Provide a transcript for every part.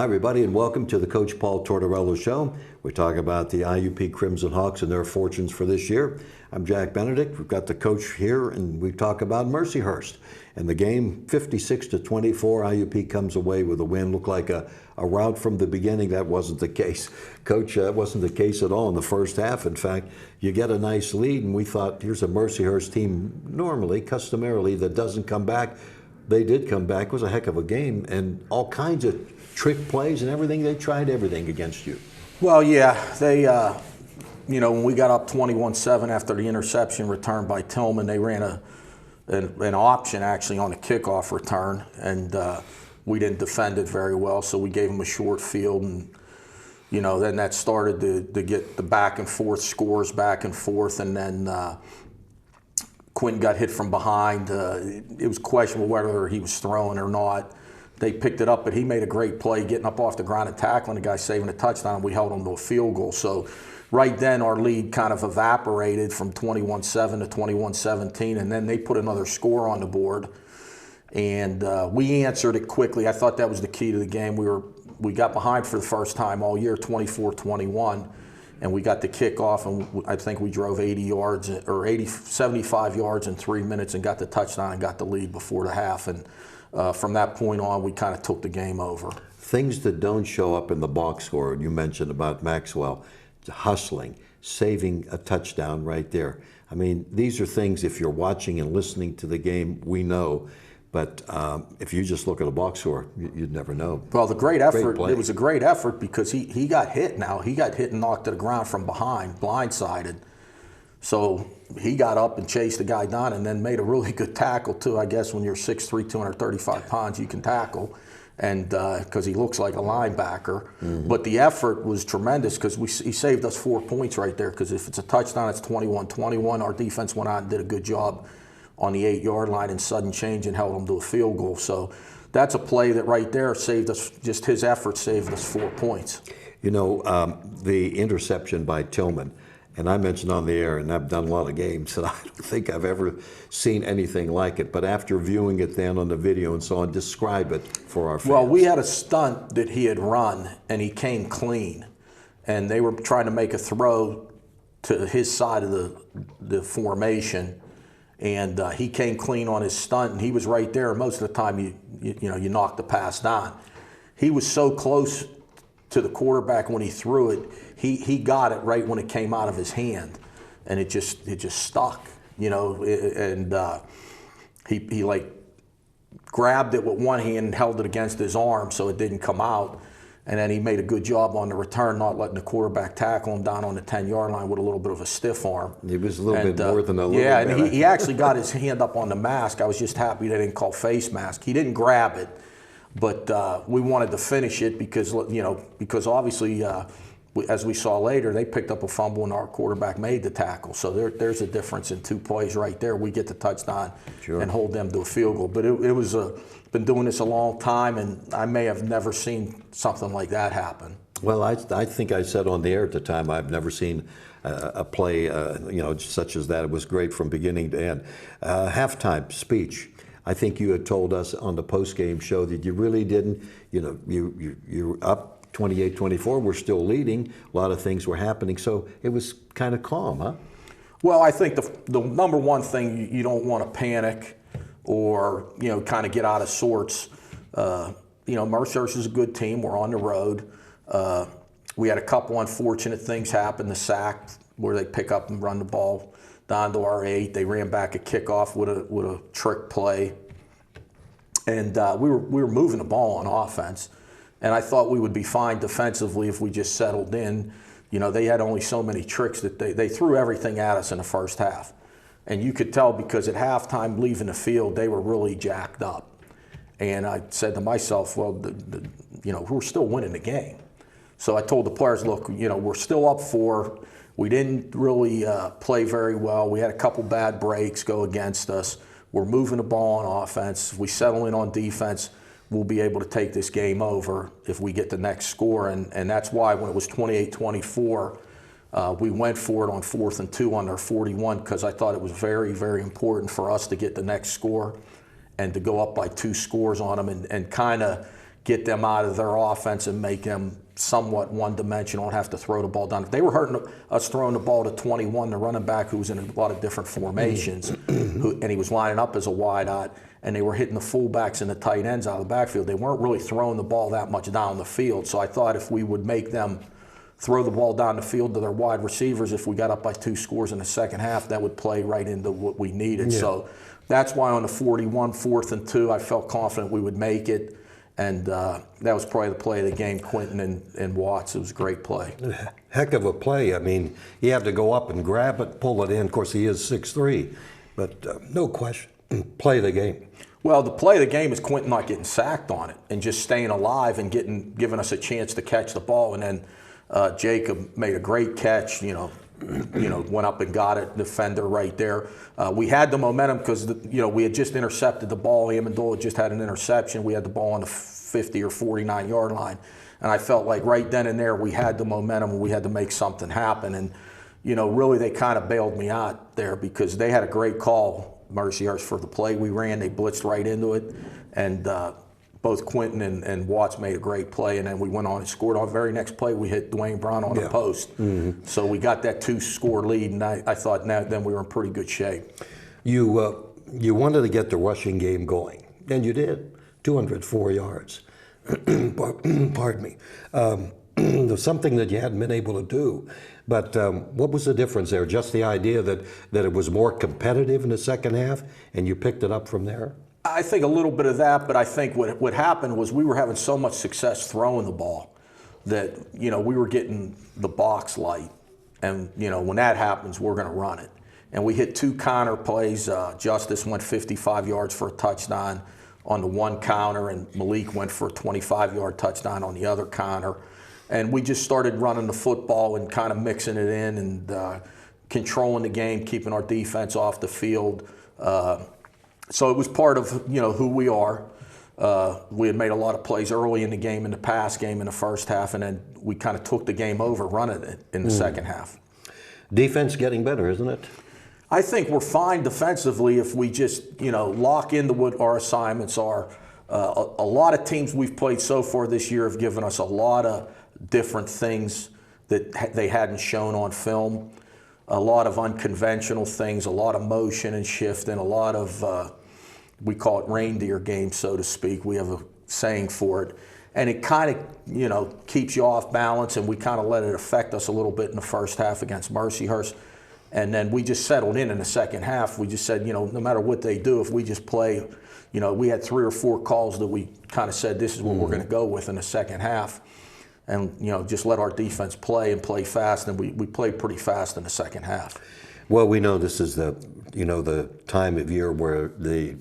Hi, everybody, and welcome to the Coach Paul Torotrella Show. We're talking about the IUP Crimson Hawks and their fortunes for this year. I'm Jack Benedict. We've got the coach here, and we talk about Mercyhurst. And the game, 56-24, IUP comes away with a win. Looked like a rout from the beginning. That wasn't the case. Coach, that wasn't the case at all in the first half. In fact, you get a nice lead, and we thought, here's a Mercyhurst team normally, customarily, that doesn't come back. They did come back. It was a heck of a game, and all kinds of trick plays and everything. They tried everything against you. Well, yeah, they, when we got up 21-7 after the interception returned by Tillman, they ran an option actually on a kickoff return, and we didn't defend it very well, so we gave them a short field, and then that started to get the back and forth scores back and forth, and then Quinn got hit from behind. It was questionable whether he was throwing or not. They picked it up, but he made a great play getting up off the ground and tackling the guy, saving a touchdown, and we held him to a field goal. So right then our lead kind of evaporated from 21-7 to 21-17, and then they put another score on the board. And we answered it quickly. I thought that was the key to the game. We got behind for the first time all year, 24-21, and we got the kickoff, and I think we drove 75 yards in 3 minutes and got the touchdown and got the lead before the half. And from that point on, we kind of took the game over. Things that don't show up in the box score, you mentioned about Maxwell, hustling, saving a touchdown right there. I mean, these are things, if you're watching and listening to the game, we know. But if you just look at a box score, you'd never know. Well, the great effort, it was a great effort because he got hit now. He got hit and knocked to the ground from behind, blindsided. So he got up and chased the guy down and then made a really good tackle, too. I guess when you're 6'3", 235 pounds, you can tackle, and because he looks like a linebacker. Mm-hmm. But the effort was tremendous because he saved us 4 points right there, because if it's a touchdown, it's 21-21. Our defense went out and did a good job on the 8-yard line in sudden change and held them to a field goal. So that's a play that right there saved us, just his effort saved us 4 points. The interception by Tillman, and I mentioned on the air, and I've done a lot of games, and I don't think I've ever seen anything like it. But after viewing it then on the video and so on, describe it for our fans. Well, we had a stunt that he had run, and he came clean. And they were trying to make a throw to his side of the formation, and he came clean on his stunt, and he was right there. And most of the time, you knock the pass down. He was so close to the quarterback when he threw it, he got it right when it came out of his hand, and it just stuck, and he like grabbed it with one hand and held it against his arm so it didn't come out, and then he made a good job on the return, not letting the quarterback tackle him down on the 10-yard line with a little bit of a stiff arm. It was a little bit more than a little bit. Yeah, and he actually got his hand up on the mask. I was just happy they didn't call face mask. He didn't grab it, but we wanted to finish it because obviously, as we saw later, they picked up a fumble and our quarterback made the tackle. So there's a difference in 2 plays right there. We get the touchdown and hold them to a field goal. But it was been doing this a long time, and I may have never seen something like that happen. Well, I think I said on the air at the time, I've never seen a play such as that. It was great from beginning to end. Halftime speech. I think you had told us on the post-game show that you really didn't, you're up 28-24, we're still leading, a lot of things were happening, so it was kind of calm, huh? Well, I think the number one thing, you don't want to panic or, kind of get out of sorts. Mercyhurst is a good team, we're on the road. We had a couple unfortunate things happen, the sack where they pick up and run the ball down to our 8. They ran back a kickoff with a trick play, and we were moving the ball on offense. And I thought we would be fine defensively if we just settled in. They had only so many tricks that they threw everything at us in the first half, and you could tell because at halftime leaving the field they were really jacked up. And I said to myself, well, we're still winning the game. So I told the players, look, we're still up 4. We didn't really play very well. We had a couple bad breaks go against us. We're moving the ball on offense. If we settle in on defense, we'll be able to take this game over if we get the next score. And that's why when it was 28-24, we went for it on 4th and 2 on their 41, because I thought it was very, very important for us to get the next score and to go up by 2 scores on them and kind of get them out of their offense and make them somewhat one-dimensional and have to throw the ball down. If they were hurting us throwing the ball to 21, the running back who was in a lot of different formations, and he was lining up as a wideout, and they were hitting the fullbacks and the tight ends out of the backfield. They weren't really throwing the ball that much down the field. So I thought if we would make them throw the ball down the field to their wide receivers, if we got up by 2 scores in the second half, that would play right into what we needed. Yeah. So that's why on the 41, 4th and 2, I felt confident we would make it. And that was probably the play of the game, Quentin and Watts. It was a great play. Heck of a play. I mean, he had to go up and grab it, pull it in. Of course, he is 6'3", but no question, play of the game. Well, the play of the game is Quentin not getting sacked on it and just staying alive and giving us a chance to catch the ball. And then Jacob made a great catch, went up and got it, defender right there. We had the momentum because, we had just intercepted the ball. Amendola just had an interception. We had the ball on the 50 or 49-yard line. And I felt like right then and there we had the momentum and we had to make something happen. And, really they kind of bailed me out there because they had a great call, Mercyhurst, for the play we ran. They blitzed right into it. And both Quentin and Watts made a great play, and then we went on and scored. On the very next play, we hit Dwane Brown on the post. So we got that 2-score lead, and I thought then we were in pretty good shape. You wanted to get the rushing game going, and you did. 204 yards. Pardon me. There's something that you hadn't been able to do. But what was the difference there? Just the idea that it was more competitive in the second half, and you picked it up from there? I think a little bit of that, but I think what happened was we were having so much success throwing the ball that, we were getting the box light. And, when that happens, we're going to run it. And we hit 2 counter plays. Justice went 55 yards for a touchdown on the one counter, and Malik went for a 25-yard touchdown on the other counter. And we just started running the football and kind of mixing it in and controlling the game, keeping our defense off the field. So it was part of, who we are. We had made a lot of plays early in the game, in the pass game in the first half, and then we kind of took the game over running it in the second half. Defense getting better, isn't it? I think we're fine defensively if we just, lock into what our assignments are. A lot of teams we've played so far this year have given us a lot of different things that they hadn't shown on film. A lot of unconventional things, a lot of motion and shift, and a lot of, we call it reindeer games, so to speak. We have a saying for it. And it kind of, keeps you off balance, and we kind of let it affect us a little bit in the first half against Mercyhurst. And then we just settled in the second half. We just said, no matter what they do, if we just play, we had 3 or 4 calls that we kind of said this is what we're going to go with in the second half. And, just let our defense play and play fast, and we played pretty fast in the second half. Well, we know this is the time of year where the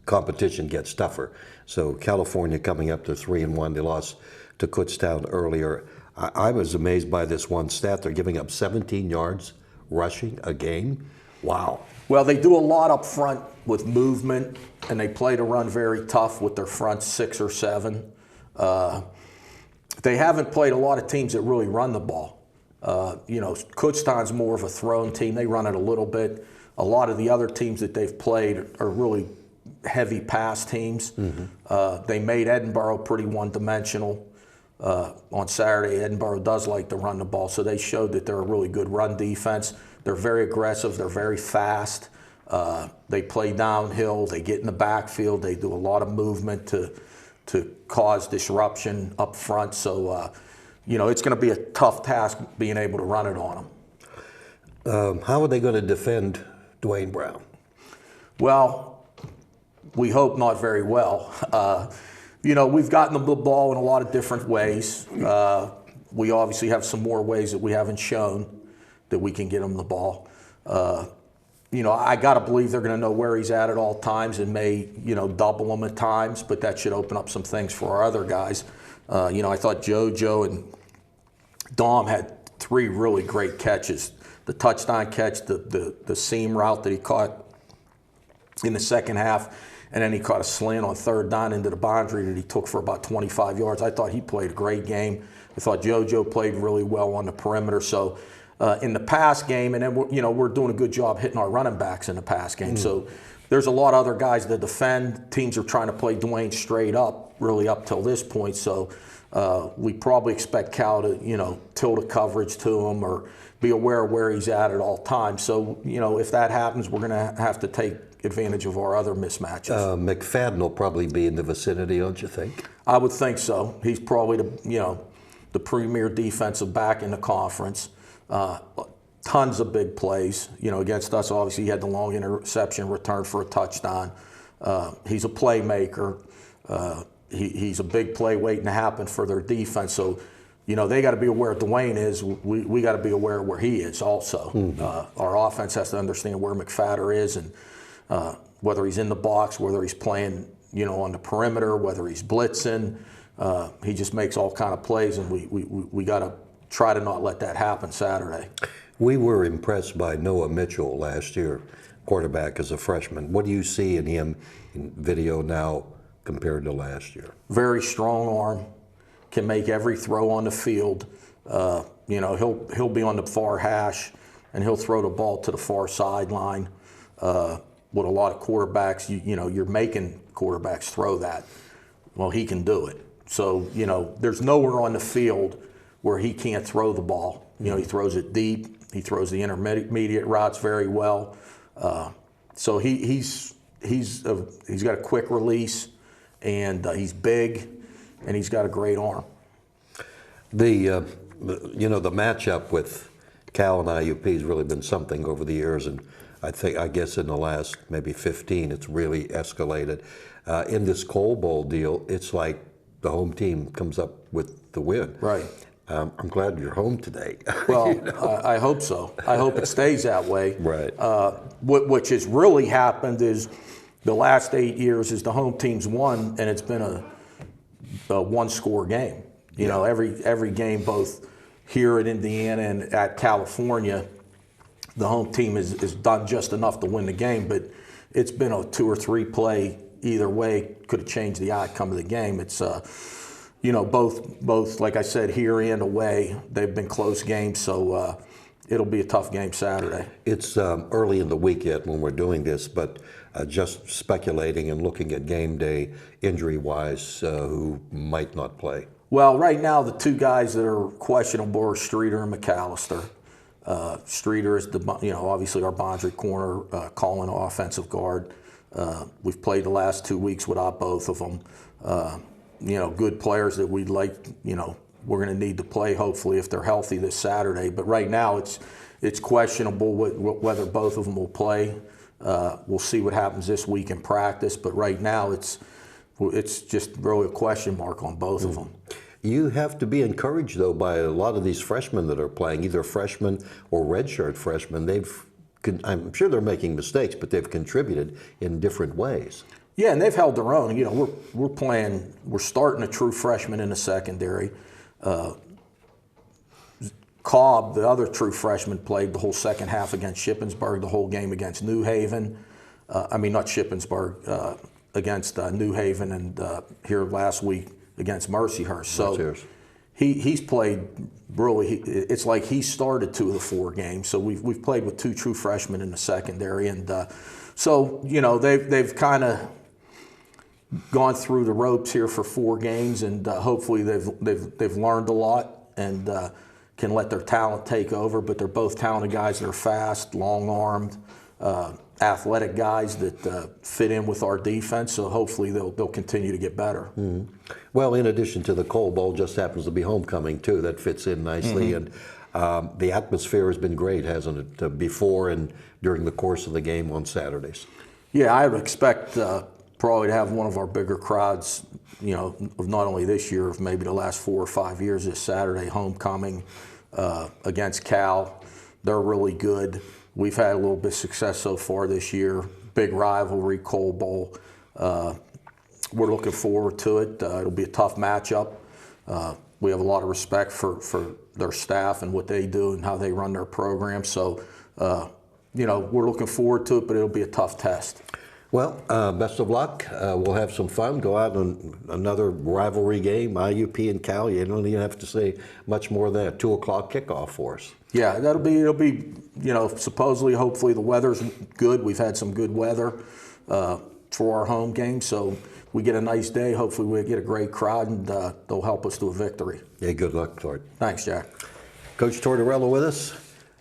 competition gets tougher. So California coming up to 3-1, they lost to Kutztown earlier. I was amazed by this one stat. They're giving up 17 yards rushing a game. Wow. Well, they do a lot up front with movement, and they play to run very tough with their front 6 or 7. They haven't played a lot of teams that really run the ball. Kutztown's more of a thrown team. They run it a little bit. A lot of the other teams that they've played are really heavy pass teams. They made Edinburgh pretty one-dimensional on Saturday. Edinburgh does like to run the ball, so they showed that they're a really good run defense. They're very aggressive. They're very fast. They play downhill. They get in the backfield. They do a lot of movement to cause disruption up front. So, it's going to be a tough task being able to run it on them. How are they going to defend Dwane Brown? Well, we hope not very well. We've gotten the ball in a lot of different ways. We obviously have some more ways that we haven't shown that we can get them the ball. I got to believe they're going to know where he's at all times and may, double him at times, but that should open up some things for our other guys. I thought JoJo and Dom had 3 really great catches. The touchdown catch, the seam route that he caught in the second half, and then he caught a slant on 3rd down into the boundary that he took for about 25 yards. I thought he played a great game. I thought JoJo played really well on the perimeter. So in the pass game, and then we're doing a good job hitting our running backs in the pass game. So there's a lot of other guys that defend. Teams are trying to play Dwane straight up, really up till this point. So we probably expect Cal to, tilt a coverage to him or be aware of where he's at all times. So, if that happens, we're going to have to take advantage of our other mismatches. McFadden will probably be in the vicinity, don't you think? I would think so. He's probably the premier defensive back in the conference. Tons of big plays. Against us, obviously, he had the long interception return for a touchdown. He's a playmaker. He's a big play waiting to happen for their defense. So, they got to be aware Dwane is. We got to be aware of where he is also. Our offense has to understand where McFadden is and whether he's in the box, whether he's playing, on the perimeter, whether he's blitzing. He just makes all kind of plays, and we got to try to not let that happen Saturday. We were impressed by Noah Mitchell last year, quarterback as a freshman. What do you see in him in video now compared to last year? Very strong arm, can make every throw on the field. He'll be on the far hash, and he'll throw the ball to the far sideline. With a lot of quarterbacks, you're making quarterbacks throw that. Well, he can do it. So, there's nowhere on the field where he can't throw the ball. He throws it deep. He throws the intermediate routes very well. So he's got a quick release, and he's big, and he's got a great arm. The matchup with Cal and IUP has really been something over the years, and I guess in the last maybe 15, it's really escalated. In this Coal Bowl deal, it's like the home team comes up with the win. Right. I'm glad you're home today. Well, I hope so. I hope it stays that way. Right. Which has really happened is the last 8 years is the home team's won, and it's been a one-score game. Every game, both here at Indiana and at California, the home team has done just enough to win the game, but it's been a 2 or 3 play either way, could have changed the outcome of the game. It's both like I said, here and away, they've been close games, so it'll be a tough game Saturday. It's early in the week yet when we're doing this, but just speculating and looking at game day injury-wise, who might not play. Well, right now the 2 guys that are questionable are Streeter and McAllister. Streeter is obviously our boundary corner, calling offensive guard. We've played the last 2 weeks without both of them. Good players that we'd like, we're going to need to play hopefully if they're healthy this Saturday. But right now it's questionable whether both of them will play. We'll see what happens this week in practice. But right now it's just really a question mark on both of them. You have to be encouraged, though, by a lot of these freshmen that are playing, either freshmen or redshirt freshmen. I'm sure they're making mistakes, but they've contributed in different ways. Yeah, and they've held their own. We're starting a true freshman in the secondary. Cobb, the other true freshman, played the whole second half against Shippensburg, the whole game against New Haven. Not Shippensburg, against New Haven, and here last week against Mercyhurst. So he's played really. It's like he started 2 of the 4 games. So we've played with 2 true freshmen in the secondary, and so they've kind of gone through the ropes here for 4 games, and hopefully they've learned a lot and can let their talent take over. But they're both talented guys that are fast, long-armed, athletic guys that fit in with our defense. So hopefully they'll continue to get better. Mm-hmm. Well, in addition to the Coal Bowl, just happens to be homecoming too. That fits in nicely, and the atmosphere has been great, hasn't it? Before and during the course of the game on Saturdays. Yeah, I would expect probably to have one of our bigger crowds, of not only this year, of maybe the last 4 or 5 years, this Saturday homecoming against Cal. They're really good. We've had a little bit of success so far this year. Big rivalry, Coal Bowl. We're looking forward to it. It'll be a tough matchup. We have a lot of respect for their staff and what they do and how they run their program. So, we're looking forward to it, but it'll be a tough test. Well, best of luck. We'll have some fun. Go out on another rivalry game, IUP and Cal. You don't even have to say much more than that. 2 o'clock kickoff for us. Yeah, it'll be, supposedly, hopefully the weather's good. We've had some good weather. for our home game. So we get a nice day. Hopefully we get a great crowd, and they'll help us to a victory. Yeah, good luck, Tort. Thanks, Jack. Coach Tortorella with us,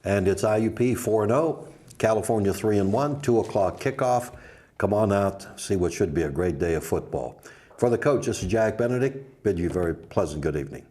and it's IUP 4-0, California 3-1, 2 o'clock kickoff. Come on out, see what should be a great day of football. For the coach, this is Jack Benedict. Bid you a very pleasant good evening.